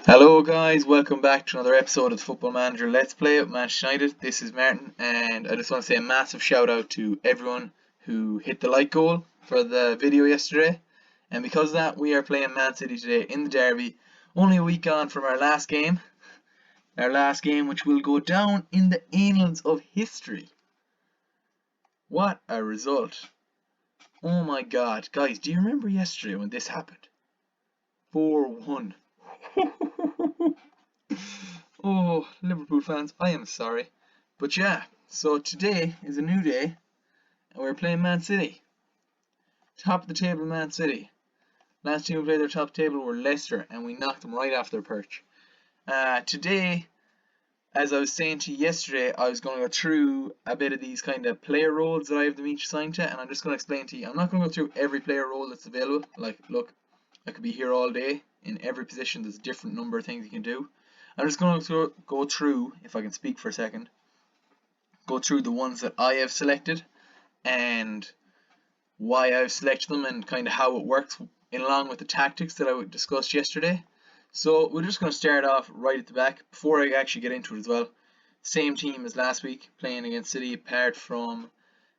Hello guys, welcome back to another episode of the Football Manager Let's Play with Manchester United. This is Martin and I just want to say a massive shout out to everyone who hit the like goal for the video yesterday. And because of that, we are playing Man City today in the derby, only a week on from our last game. Our last game which will go down in the annals of history. What a result. Oh my god. Guys, do you remember yesterday when this happened? 4-1. Oh, Liverpool fans, I am sorry. But yeah, so today is a new day, and we're playing Man City. Top of the table Man City. Last team we played their top table were Leicester, and we knocked them right off their perch. Today, as I was saying to you yesterday, I was going to go through a bit of these kind of player roles that I have them each assigned to, and I'm just going to explain to you. I'm not going to go through every player role that's available. Like, look, I could be here all day. In every position, there's a different number of things you can do. I'm just going to go through, if I can speak for a second, go through the ones that I have selected and why I've selected them and kind of how it works along with the tactics that I discussed yesterday. So we're just going to start off right at the back before I actually get into it as well. Same team as last week, playing against City, apart from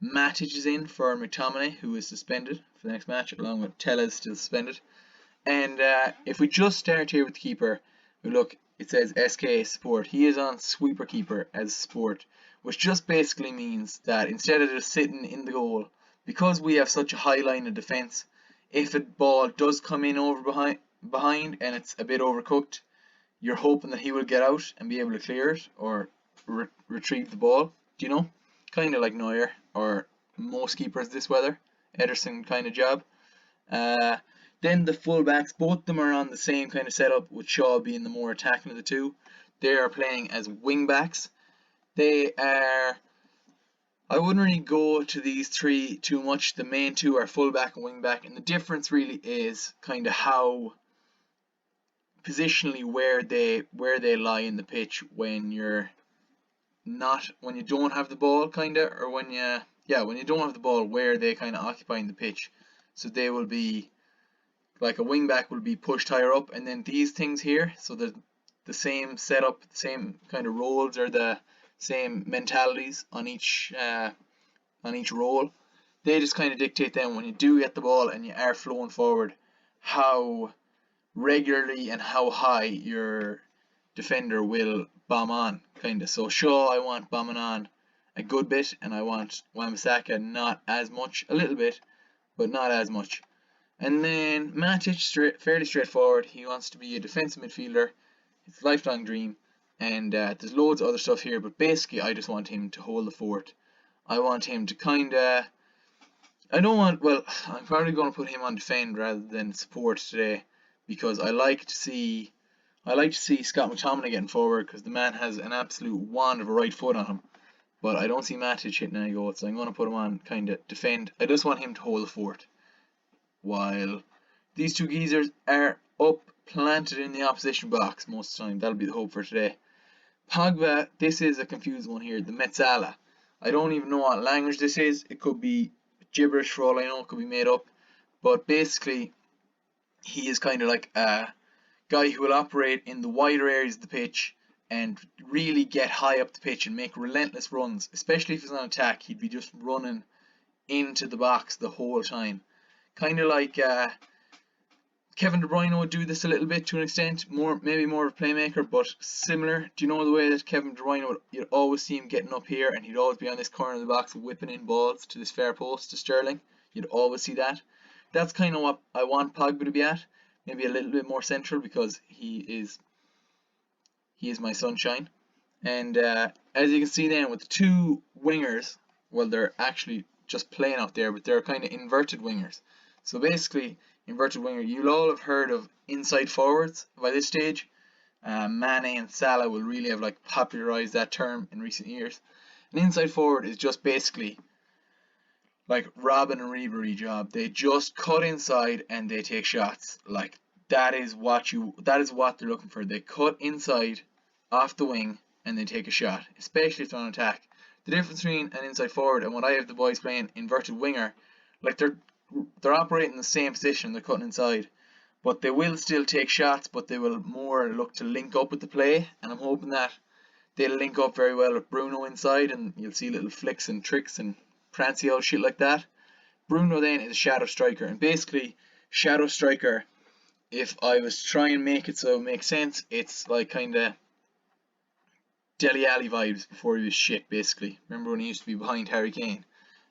Matic is in for McTominay, who is suspended for the next match, along with Tellez still suspended. And if we just start here with the keeper, we look, it says SK support. He is on sweeper keeper as support, which just basically means that instead of just sitting in the goal, because we have such a high line of defence, if a ball does come in over behind and it's a bit overcooked, you're hoping that he will get out and be able to clear it or retrieve the ball. Do you know? Kind of like Neuer or most keepers this weather. Ederson kind of job. Then the fullbacks, both of them are on the same kind of setup, with Shaw being the more attacking of the two. They are playing as wing backs. They are, I wouldn't really go to these three too much. The main two are fullback and wing back, and the difference really is kind of how positionally where they lie in the pitch when you don't have the ball, kind of, or when you don't have the ball, where they kind of occupying the pitch. So they will be like a wing back will be pushed higher up, and then these things here, so the same setup, the same kind of roles, or the same mentalities on each role. They just kind of dictate then when you do get the ball and you are flowing forward, how regularly and how high your defender will bomb on, kind of. So Shaw, I want bombing on a good bit, and I want Wan-Bissaka not as much, a little bit, but not as much. And then Matic, fairly straightforward. He wants to be a defensive midfielder. It's a lifelong dream. And there's loads of other stuff here, but basically I just want him to hold the fort. I want him to kind of... I'm probably going to put him on defend rather than support today, because I like to see Scott McTominay getting forward, because the man has an absolute wand of a right foot on him. But I don't see Matic hitting any goals, so I'm going to put him on kind of defend. I just want him to hold the fort, while these two geezers are up planted in the opposition box most of the time. That'll be the hope for today. Pogba, this is a confused one here, the Metzala. I don't even know what language this is. It could be gibberish for all I know, it could be made up. But basically, he is kind of like a guy who will operate in the wider areas of the pitch and really get high up the pitch and make relentless runs. Especially if he's on attack, he'd be just running into the box the whole time. Kind of like Kevin De Bruyne would do this a little bit to an extent, maybe more of a playmaker, but similar. Do you know the way that Kevin De Bruyne you'd always see him getting up here, and he'd always be on this corner of the box whipping in balls to this far post to Sterling? You'd always see that. That's kind of what I want Pogba to be at. Maybe a little bit more central, because he is my sunshine. And as you can see then, with the two wingers, well, they're actually just playing out there, but they're kind of inverted wingers. So basically, inverted winger, you'll all have heard of inside forwards by this stage. Mane and Salah will really have like popularized that term in recent years. An inside forward is just basically like Robin and Ribery job. They just cut inside and they take shots. Like that is what they're looking for. They cut inside off the wing and they take a shot, especially if they're on attack. The difference between an inside forward and what I have the boys playing inverted winger, like they're operating in the same position, they're cutting inside, but they will still take shots, but they will more look to link up with the play, and I'm hoping that they'll link up very well with Bruno inside, and you'll see little flicks and tricks and prancy old shit like that. Bruno then is a shadow striker, and basically shadow striker, if I was to try and make it so it makes sense, it's like kind of Dele Alli vibes before he was shit, basically. Remember when he used to be behind Harry Kane,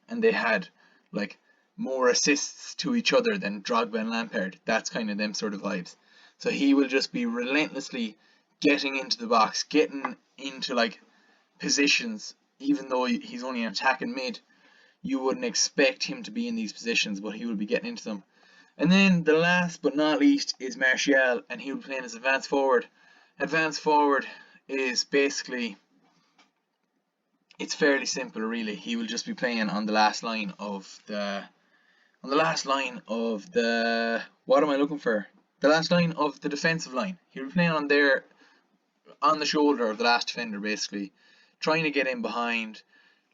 and they had like more assists to each other than Drogba and Lampard? That's kind of them sort of vibes. So he will just be relentlessly getting into the box, getting into like positions, even though he's only an attacking mid. You wouldn't expect him to be in these positions, but he will be getting into them. And then the last but not least is Martial, and he will be playing as advanced forward. Advanced forward is basically, it's fairly simple really. He will just be playing on the last line of the, what am I looking for? The last line of the defensive line. He'll be playing on there, on the shoulder of the last defender, basically, trying to get in behind,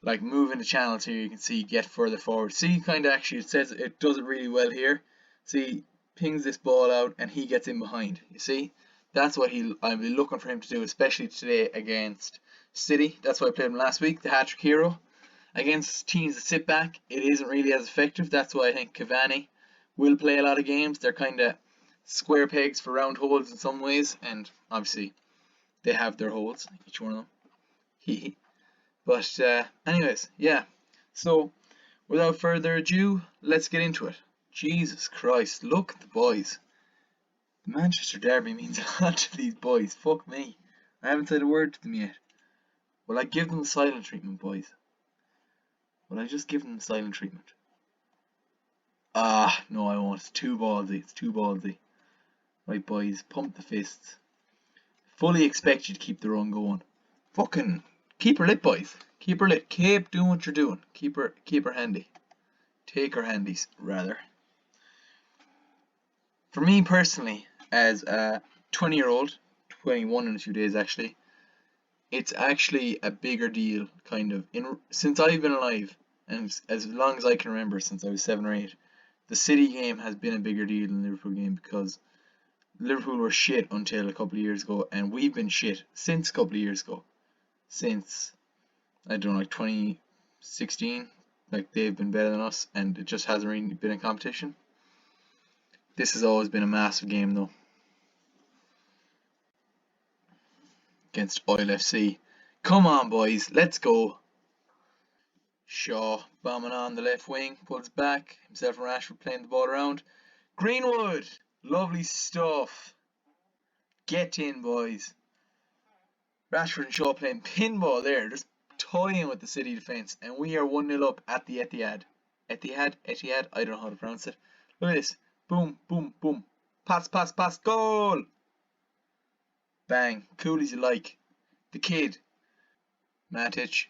like moving the channels here. You can see get further forward. See, kind of actually it says it does it really well here. See, pings this ball out and he gets in behind. You see, that's what I'll be looking for him to do, especially today against City. That's why I played him last week, the hat-trick hero. Against teams that sit back, it isn't really as effective. That's why I think Cavani will play a lot of games. They're kind of square pegs for round holes in some ways, and obviously they have their holes, each one of them. But anyways, yeah. So without further ado, let's get into it. Jesus Christ, look at the boys. The Manchester Derby means a lot to these boys. Fuck me. I haven't said a word to them yet. Will I give them the silent treatment, boys? Will I just give them the silent treatment? Ah, no, I won't. It's too ballsy. It's too ballsy. Right, boys, pump the fists. Fully expect you to keep the run going. Fucking keep her lit, boys. Keep her lit. Keep doing what you're doing. Keep her handy. Take her handies, rather. For me personally, as a 20-year-old, 21 in a few days actually, it's actually a bigger deal, kind of. Since I've been alive, and as long as I can remember, since I was 7 or 8, the City game has been a bigger deal than the Liverpool game, because Liverpool were shit until a couple of years ago, and we've been shit since a couple of years ago. Since, I don't know, like 2016, like they've been better than us, and it just hasn't really been a competition. This has always been a massive game though. Against Oil FC. Come on boys, let's go. Shaw bombing on the left wing, pulls back, himself and Rashford playing the ball around. Greenwood, lovely stuff. Get in boys. Rashford and Shaw playing pinball there, just toying with the City defence, and we are 1-0 up at the Etihad. Etihad, I don't know how to pronounce it. Look at this. Boom, boom, boom. Pass, pass, pass. Goal! Bang. Cool as you like. The kid. Matic.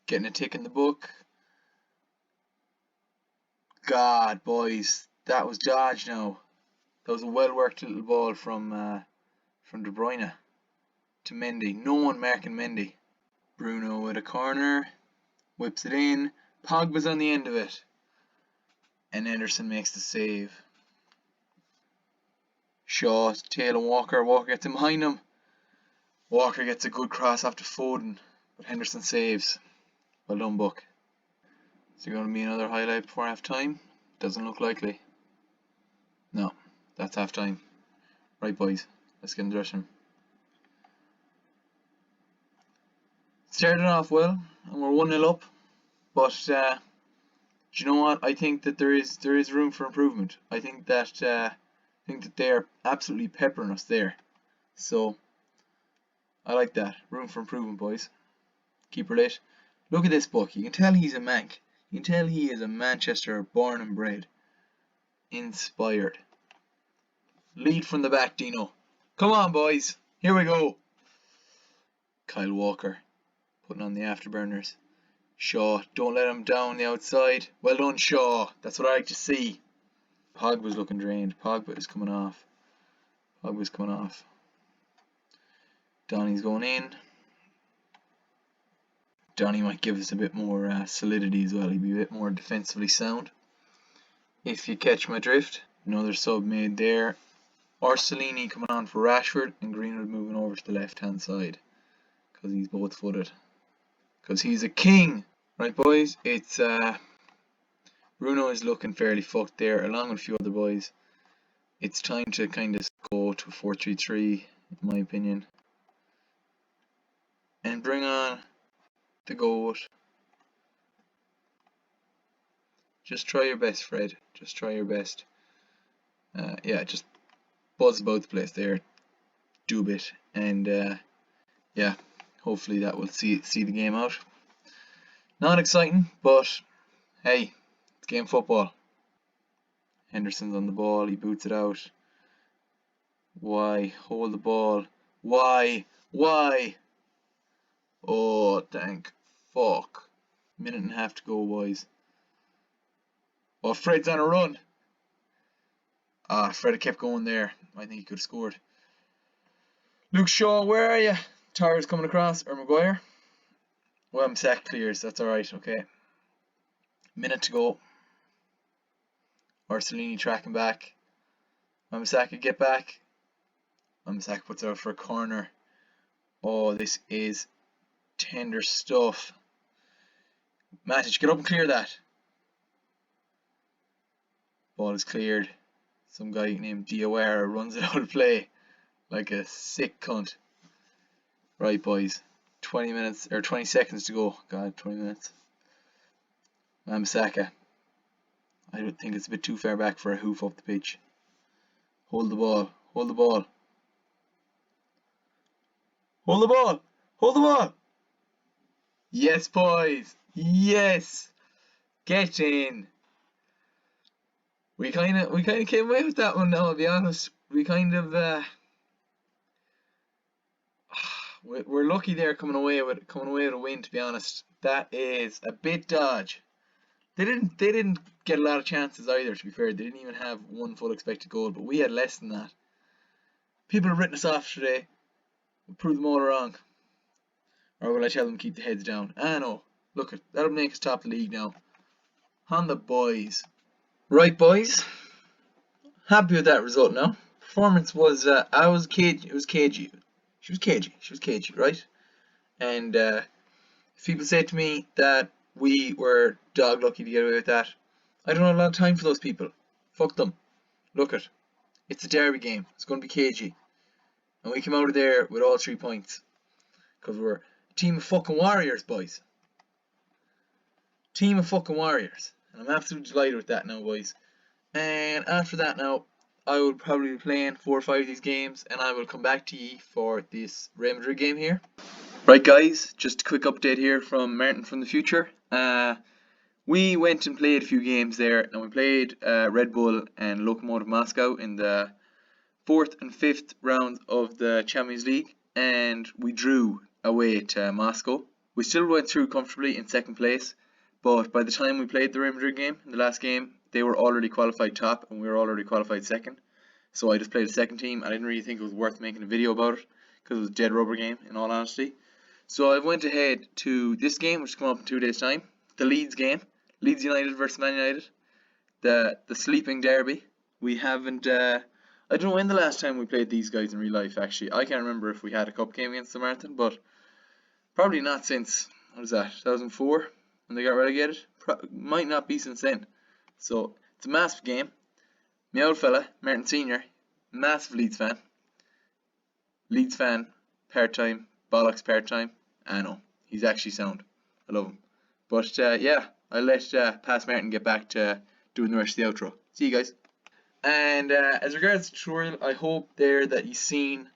Getting a tick in the book. God, boys. That was dodge now. That was a well-worked little ball from De Bruyne to Mendy. No one marking Mendy. Bruno with a corner. Whips it in. Pogba's on the end of it. And Ederson makes the save. Shaw, Tail and Walker. Walker gets in behind him. Walker gets a good cross off to Foden, but Henderson saves. Well done, Buck. Is there going to be another highlight before half time? Doesn't look likely. No, that's half time. Right, boys, let's get in the dressing room. Started off well, and we're 1-0 up, but do you know what? I think that there is room for improvement. I think that they are absolutely peppering us there. So I like that. Room for improvement, boys. Keep her lit. Look at this Buck. You can tell he's a Manc. You can tell he is a Manchester born and bred. Inspired. Lead from the back, Dino. Come on, boys. Here we go. Kyle Walker putting on the afterburners. Shaw, don't let him down the outside. Well done, Shaw. That's what I like to see. Pogba's looking drained. Pogba is coming off. Donny's going in. Donny might give us a bit more solidity as well. He'd be a bit more defensively sound, if you catch my drift. Another sub made there. Orsolini coming on for Rashford, and Greenwood moving over to the left hand side because he's both footed. Because he's a king. Right, boys, it's Bruno is looking fairly fucked there, along with a few other boys. It's time to kind of go to 4-3-3, in my opinion, and bring on the GOAT. Just try your best, Fred. Just try your best. Yeah, just buzz about the place there. Do a bit, and yeah, hopefully that will see the game out. Not exciting, but hey, it's game football. Henderson's on the ball. He boots it out. Why? Hold the ball. Why? Why? Oh, thank fuck. Minute and a half to go, boys. Oh, Fred's on a run. Fred kept going there. I think he could have scored. Luke Shaw, where are you? Tyre's coming across, or Maguire? Wemsack clears, that's alright, okay. Minute to go. Orsolini tracking back. Wemsack get back. Wemsack puts it out for a corner. Oh, this is tender stuff. Matic, get up and clear that. Ball is cleared. Some guy named Diawara runs it out of play like a sick cunt. Right, boys. 20 minutes or 20 seconds to go. God, 20 minutes. Wamsaka. I would think it's a bit too far back for a hoof up the pitch. Hold the ball. Hold the ball. Hold the ball. Hold the ball. Yes, boys. Yes. Get in. We kind of came away with that one now, I'll be honest. We kind of we're lucky there coming away with a win, to be honest. That is a bit dodge. They didn't get a lot of chances either, to be fair. They didn't even have one full expected goal, but we had less than that. People have written us off today. We'll prove them all wrong. Or will I tell them keep the heads down? No. Look, that'll make us top the league now. On the boys. Right, boys. Happy with that result now. Performance was, I was cagey. It was cagey. She was cagey, right? And if people say to me that we were dog lucky to get away with that, I don't have a lot of time for those people. Fuck them. Look it. It's a derby game. It's going to be cagey. And we came out of there with all 3 points. Because we're a team of fucking warriors, boys. Team of fucking warriors. And I'm absolutely delighted with that now, boys. And after that now, I will probably be playing 4 or 5 of these games, and I will come back to you for this Real Madrid game here. Right, guys, just a quick update here from Martin from the future. We went and played a few games there, and we played Red Bull and Lokomotiv Moscow in the 4th and 5th rounds of the Champions League, and we drew away to Moscow. We still went through comfortably in 2nd place, but by the time we played the Real Madrid game, in the last game, they were already qualified top and we were already qualified 2nd. So I just played a 2nd team. I didn't really think it was worth making a video about it because it was a dead rubber game, in all honesty. So I went ahead to this game, which is coming up in 2 days' time. The Leeds game. Leeds United versus Man United. The sleeping derby. We haven't... I don't know when the last time we played these guys in real life, actually. I can't remember if we had a cup game against them, Martin, but probably not since, what was that, 2004? When they got relegated? Might not be since then. So, it's a massive game. My old fella, Martin Senior, massive Leeds fan. Leeds fan, part-time, bollocks part-time. I know, he's actually sound. I love him. But, yeah, I'll let past Martin get back to doing the rest of the outro. See you guys. And as regards to the tutorial, I hope there that you've seen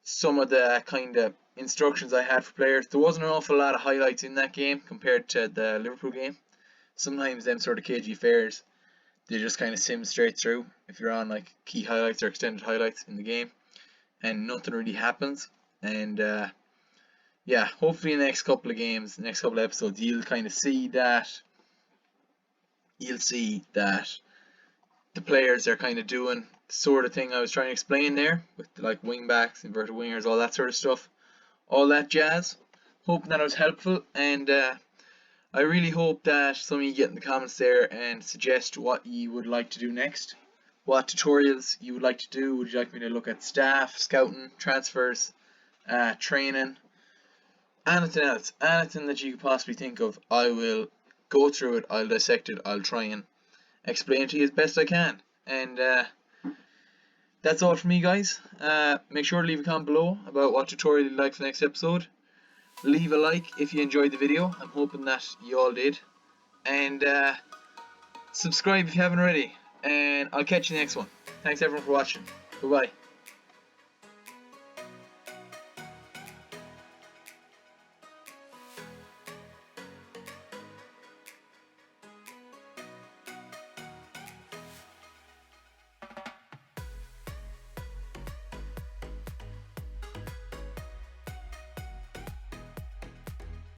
some of the kind of instructions I had for players. There wasn't an awful lot of highlights in that game compared to the Liverpool game. Sometimes them sort of cagey affairs, they just kind of sim straight through if you're on like key highlights or extended highlights in the game, and nothing really happens. And yeah, hopefully in the next couple of games, the next couple of episodes, you'll kind of see that. You'll see that the players are kind of doing the sort of thing I was trying to explain there with like wing backs, inverted wingers, all that sort of stuff, all that jazz. Hoping that it was helpful, and I really hope that some of you get in the comments there and suggest what you would like to do next. what tutorials you would like to do. Would you like me to look at staff, scouting, transfers, training, anything else, anything that you could possibly think of, I will go through it, I'll dissect it, I'll try and explain it to you as best I can. And that's all from me, guys. Make sure to leave a comment below about what tutorial you'd like for the next episode. Leave a like if you enjoyed the video. I'm hoping that you all did. And subscribe if you haven't already. And I'll catch you next one. Thanks everyone for watching. Bye bye.